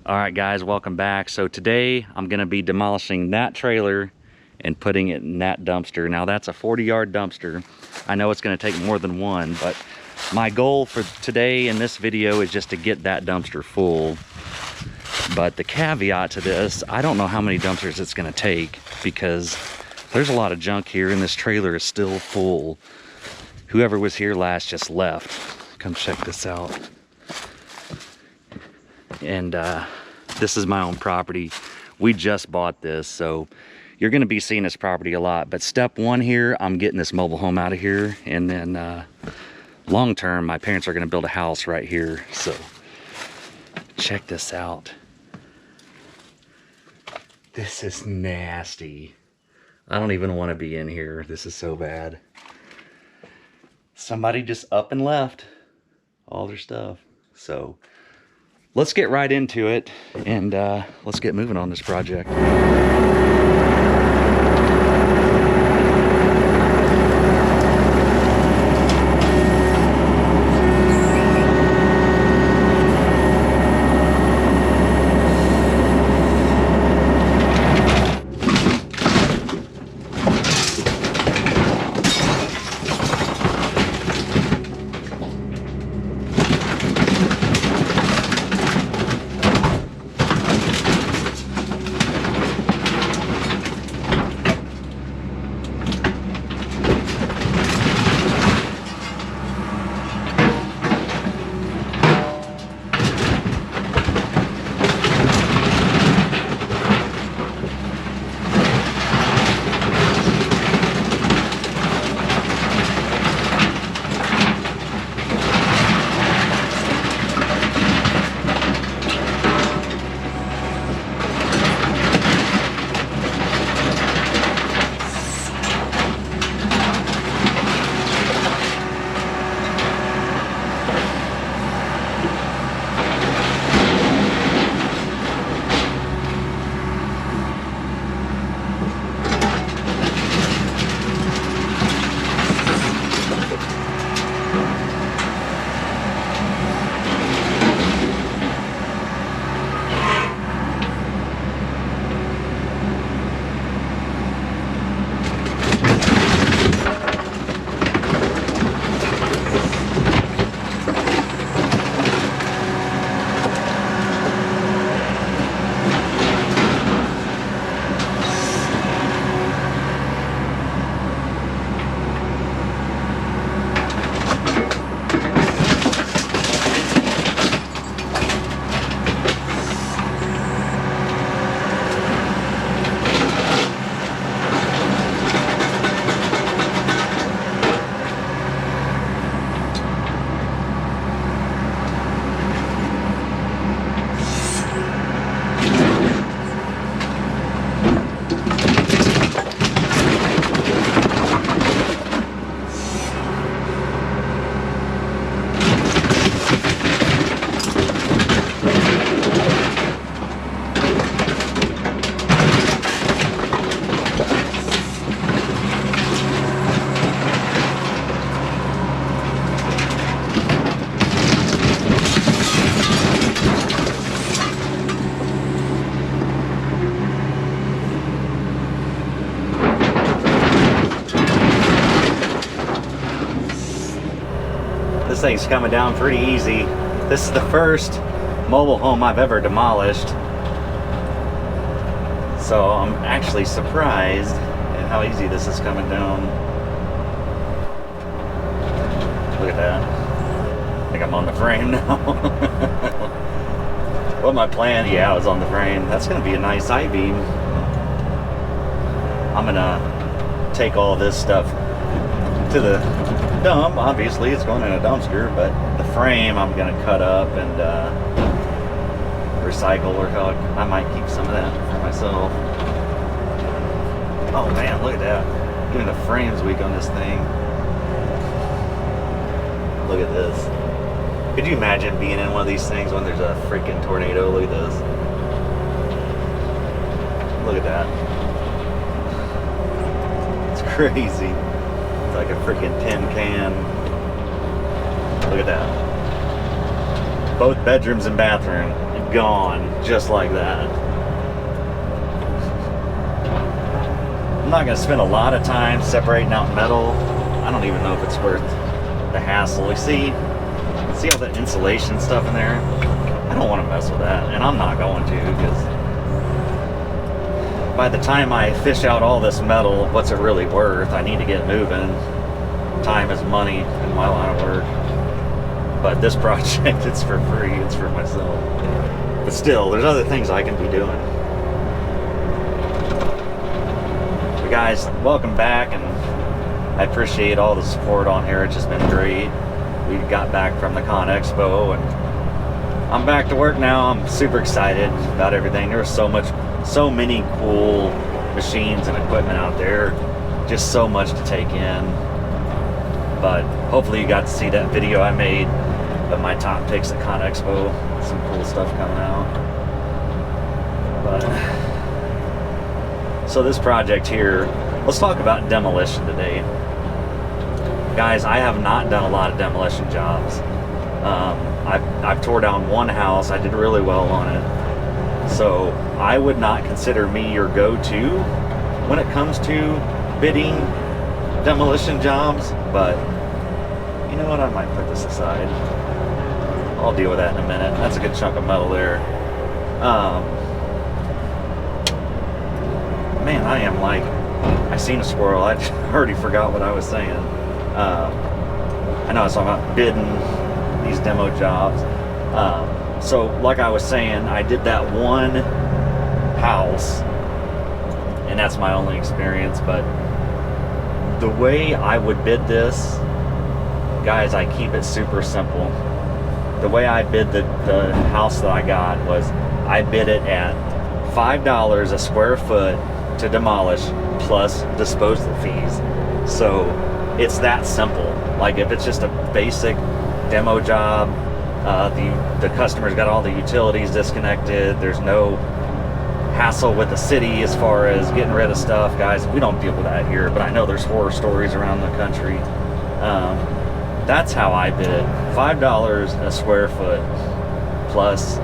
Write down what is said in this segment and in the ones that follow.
All right guys, welcome back. So today I'm gonna be demolishing that trailer and putting it in that dumpster. Now that's a 40-yard dumpster. I know it's gonna take more than one, but my goal for today in this video is just to get that dumpster full. But the caveat to this, I don't know how many dumpsters it's gonna take because there's a lot of junk here and this trailer is still full. Whoever was here last just left. Come check this out. And this is my own property. We just bought this, so you're gonna be seeing this property a lot. But step one here, I'm getting this mobile home out of here, and then long term my parents are gonna build a house right here. So check this out. This is nasty. I don't even want to be in here. This is so bad. Somebody just up and left all their stuff. So let's get right into it and let's get moving on this project. This thing's coming down pretty easy. This is the first mobile home I've ever demolished. So I'm actually surprised at how easy this is coming down. Look at that. I think I'm on the frame now. What my plan, yeah, I was on the frame. That's gonna be a nice I-beam. I'm gonna take all this stuff to the dump. Obviously it's going in a dumpster, but the frame I'm gonna cut up and recycle, or how I might keep some of that for myself. Oh man, look at that. Even the frame's weak on this thing. Look at this. Could you imagine being in one of these things when there's a freaking tornado? Look at this. Look at that. It's crazy. It's like a freaking tin can. Look at that. Both bedrooms and bathroom. gone just like that. I'm not gonna spend a lot of time separating out metal. I don't even know if it's worth the hassle. You see all the insulation stuff in there? I don't want to mess with that, and I'm not going to, because by the time I fish out all this metal, what's it really worth? I need to get moving. Time is money in my line of work. But this project, it's for free, it's for myself. But still, there's other things I can be doing. But guys, welcome back, and I appreciate all the support on here. It's just been great. We got back from the Con Expo, and I'm back to work now. I'm super excited about everything. There was so many cool machines and equipment out there. Just so much to take in. But hopefully you got to see that video I made of my top picks at Con Expo. Some cool stuff coming out. But so this project here, let's talk about demolition today. Guys, I have not done a lot of demolition jobs. I've tore down one house. I did really well on it. So I would not consider me your go-to when it comes to bidding demolition jobs, but you know what, I might put this aside. I'll deal with that in a minute. That's a good chunk of metal there. Man, I am like, I seen a squirrel. I already forgot what I was saying. I know I was talking about bidding these demo jobs. So like I was saying, I did that one house, and that's my only experience. But the way I would bid this, guys, I keep it super simple. The way I bid the house that I got was, I bid it at $5 a square foot to demolish, plus disposal fees. So it's that simple. Like, if it's just a basic demo job, the customer's got all the utilities disconnected, there's no hassle with the city as far as getting rid of stuff. Guys, we don't deal with that here, but I know there's horror stories around the country. That's how I bid it. $5 a square foot plus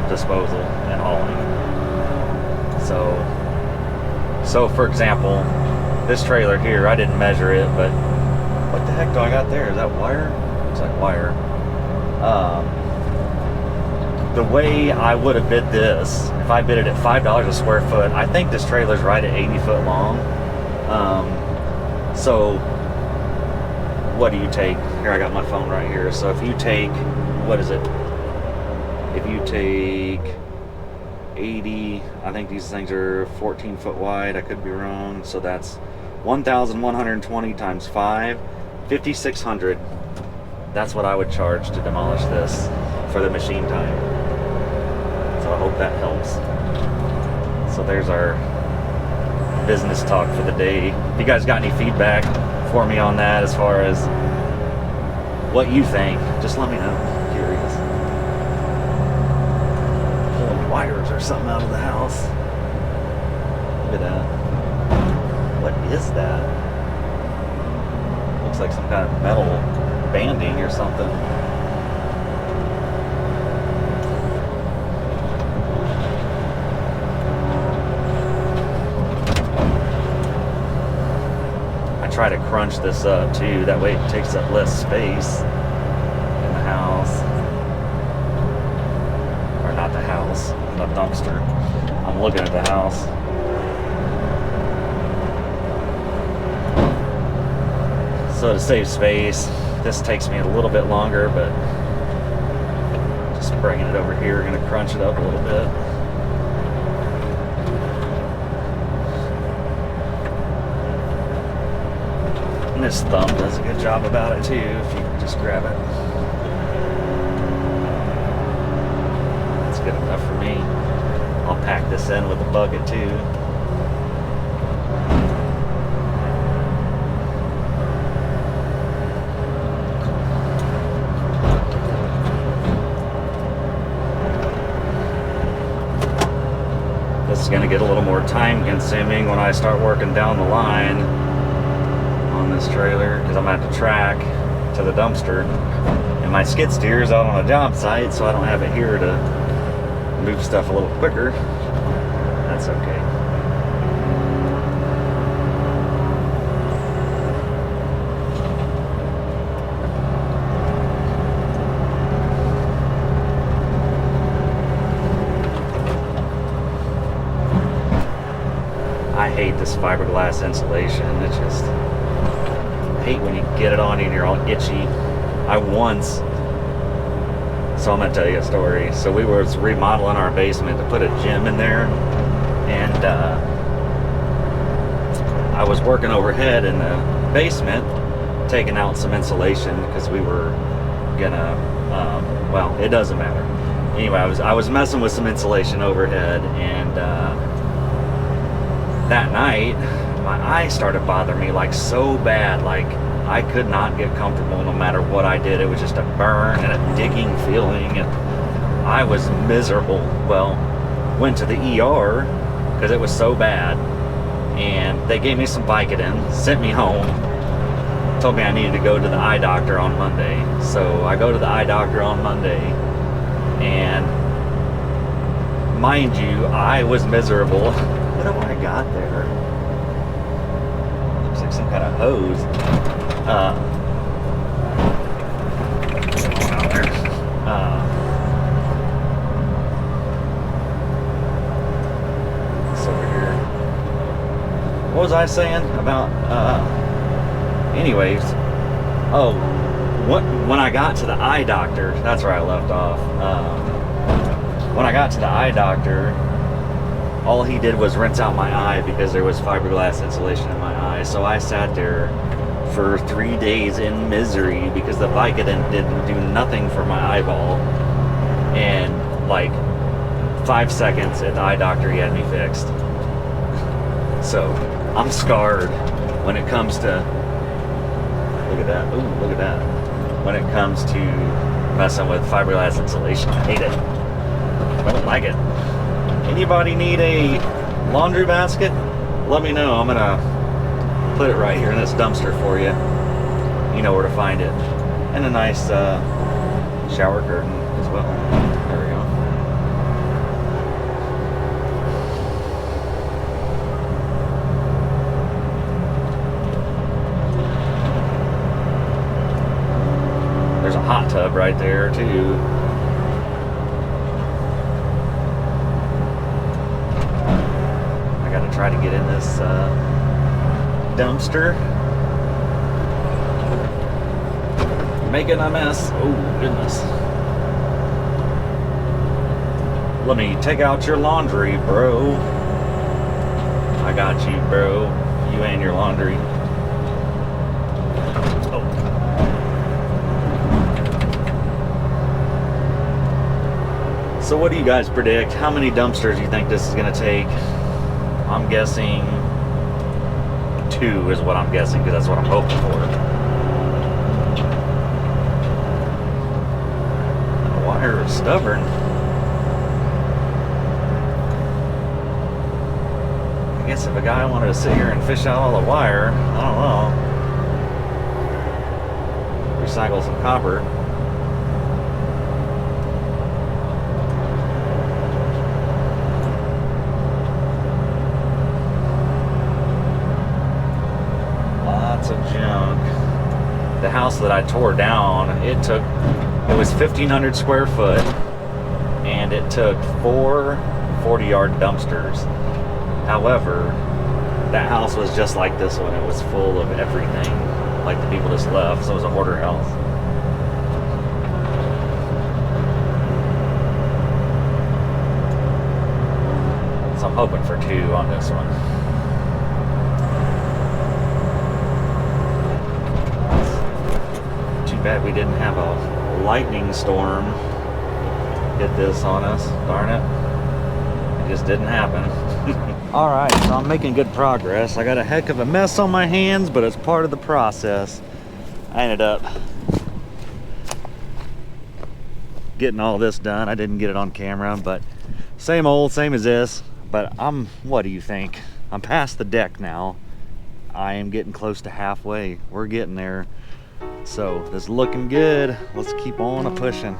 disposal and hauling. So for example, this trailer here, I didn't measure it, but what the heck do I got there? Is that wire? Looks like wire. The way I would have bid this, if I bid it at $5 a square foot, I think this trailer's right at 80 foot long. So what do you take? Here, I got my phone right here. So if you take, what is it? If you take 80, I think these things are 14 foot wide. I could be wrong. So that's 1,120 times 5, 5,600. That's what I would charge to demolish this for the machine time. So I hope that helps. So there's our business talk for the day. If you guys got any feedback for me on that, as far as what you think, just let me know. I'm curious. Pulling wires or something out of the house. Look at that. What is that? Looks like some kind of metal banding or something. I try to crunch this up too, that way it takes up less space in the house. Or not the house, the dumpster. I'm looking at the house. So to save space, this takes me a little bit longer, but just bringing it over here, gonna crunch it up a little bit. And this thumb does a good job about it too, if you can just grab it. That's good enough for me. I'll pack this in with a bucket too. It's going to get a little more time consuming when I start working down the line on this trailer, because I'm going to have to track to the dumpster, and my skid steer's out on a job site, so I don't have it here to move stuff a little quicker. That's okay. I hate this fiberglass insulation. It's just, I hate when you get it on you and you're all itchy. So I'm gonna tell you a story. So we were remodeling our basement to put a gym in there, and I was working overhead in the basement, taking out some insulation because we were gonna, well, it doesn't matter. Anyway, I was messing with some insulation overhead, and that night my eye started bothering me like so bad, like I could not get comfortable no matter what I did. It was just a burn and a digging feeling, and I was miserable. Well, went to the ER because it was so bad, and they gave me some Vicodin, sent me home, told me I needed to go to the eye doctor on Monday. So I go to the eye doctor on Monday, and mind you, I was miserable. What do I got there? Looks like some kind of hose. What's going on there? It's over here. What was I saying about, anyways, oh, when I got to the eye doctor, that's where I left off. When I got to the eye doctor, all he did was rinse out my eye because there was fiberglass insulation in my eye. So I sat there for 3 days in misery because the Vicodin didn't do nothing for my eyeball. And like 5 seconds at the eye doctor, he had me fixed. So I'm scarred when it comes to, look at that, ooh, look at that. When it comes to messing with fiberglass insulation, I hate it. I don't like it. Anybody need a laundry basket? Let me know. I'm gonna put it right here in this dumpster for you. You know where to find it. And a nice shower curtain as well. There we go. There's a hot tub right there too. Try to get in this dumpster. Making a mess. Oh, goodness. Let me take out your laundry, bro. I got you, bro. You and your laundry. Oh. So what do you guys predict? How many dumpsters do you think this is going to take? I'm guessing 2 is what I'm guessing, because that's what I'm hoping for. The wire is stubborn. I guess if a guy wanted to sit here and fish out all the wire, I don't know. Recycle some copper. Of junk. The house that I tore down, it was 1,500 square foot, and it took 4 40-yard dumpsters. However, that house was just like this one. It was full of everything, like the people just left, so it was a hoarder house. So I'm hoping for 2 on this one. Bad we didn't have a lightning storm hit this on us. Darn it. It just didn't happen. Alright, so I'm making good progress. I got a heck of a mess on my hands, but it's part of the process. I ended up getting all this done. I didn't get it on camera, but same old, same as this. But what do you think? I'm past the deck now. I am getting close to halfway. We're getting there. So this is looking good. Let's keep on a pushing.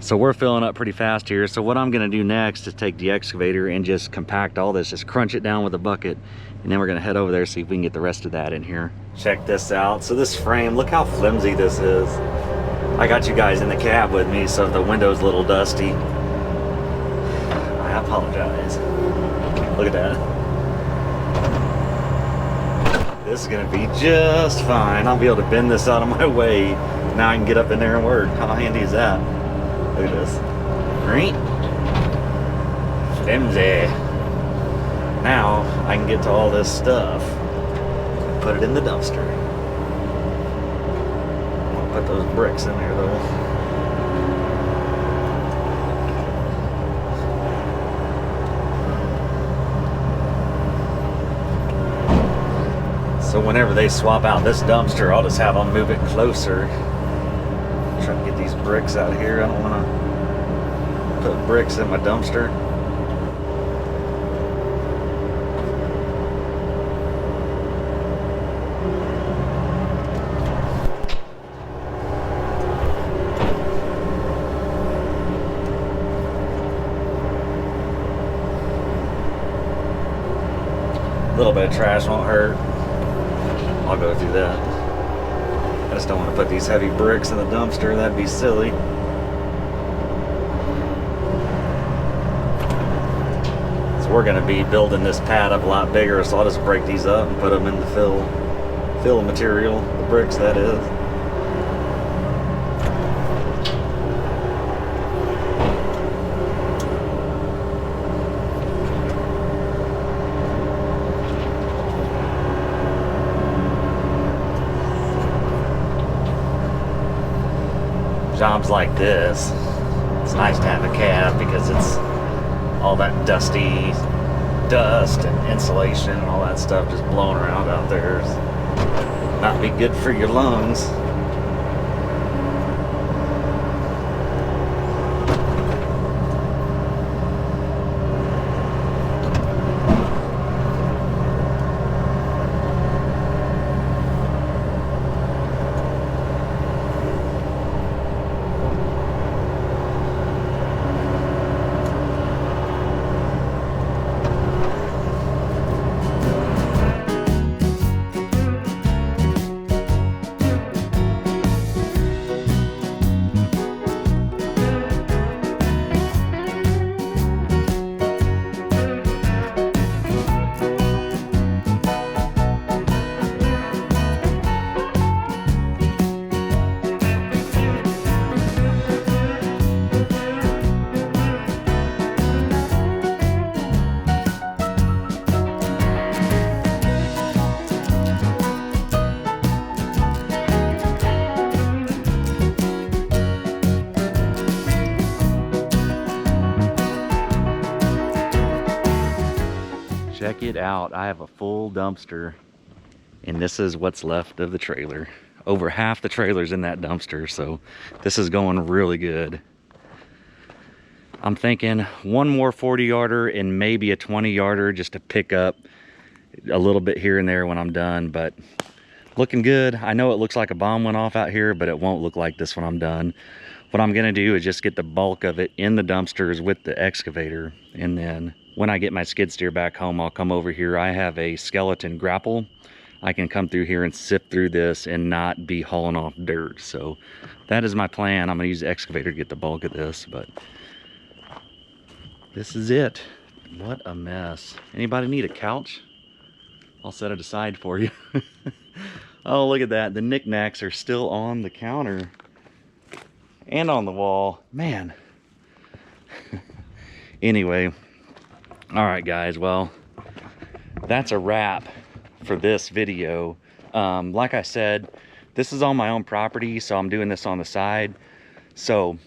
So we're filling up pretty fast here. So what I'm gonna do next is take the excavator and just compact all this, just crunch it down with a bucket. And then we're gonna head over there, see if we can get the rest of that in here. Check this out. So this frame, look how flimsy this is. I got you guys in the cab with me, so the window's a little dusty. I apologize. Look at that. This is gonna be just fine. I'll be able to bend this out of my way. Now I can get up in there and work. How handy is that? Look at this. Right? Flimsy. Now I can get to all this stuff. Put it in the dumpster. I'll put those bricks in there though. So whenever they swap out this dumpster, I'll just have them move it closer. Try to get these bricks out of here. I don't want to put bricks in my dumpster. A little bit of trash won't hurt. I'll go through that. I just don't want to put these heavy bricks in the dumpster. That'd be silly. So we're going to be building this pad up a lot bigger, so I'll just break these up and put them in the fill material, the bricks that is. Jobs like this, it's nice to have a cab because it's all that dusty dust and insulation and all that stuff just blowing around out there. It's not be good for your lungs. Check it out. I have a full dumpster, and this is what's left of the trailer. Over half the trailer's in that dumpster, so this is going really good. I'm thinking one more 40-yarder and maybe a 20-yarder just to pick up a little bit here and there when I'm done, but looking good. I know it looks like a bomb went off out here, but it won't look like this when I'm done. What I'm gonna do is just get the bulk of it in the dumpsters with the excavator, and then when I get my skid steer back home, I'll come over here. I have a skeleton grapple. I can come through here and sift through this and not be hauling off dirt. So that is my plan. I'm gonna use the excavator to get the bulk of this, but this is it. What a mess. Anybody need a couch? I'll set it aside for you. Oh, look at that. The knickknacks are still on the counter and on the wall. Man. Anyway. All right, guys. Well, that's a wrap for this video. Like I said, this is on my own property, so I'm doing this on the side. So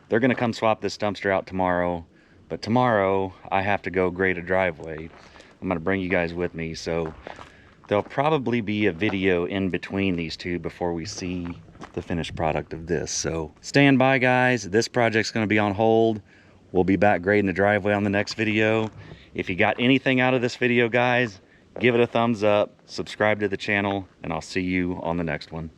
they're going to come swap this dumpster out tomorrow. But tomorrow, I have to go grade a driveway. I'm going to bring you guys with me. So there'll probably be a video in between these two before we see the finished product of this. So stand by, guys. This project's going to be on hold. We'll be back grading the driveway on the next video. If you got anything out of this video, guys, give it a thumbs up, subscribe to the channel, and I'll see you on the next one.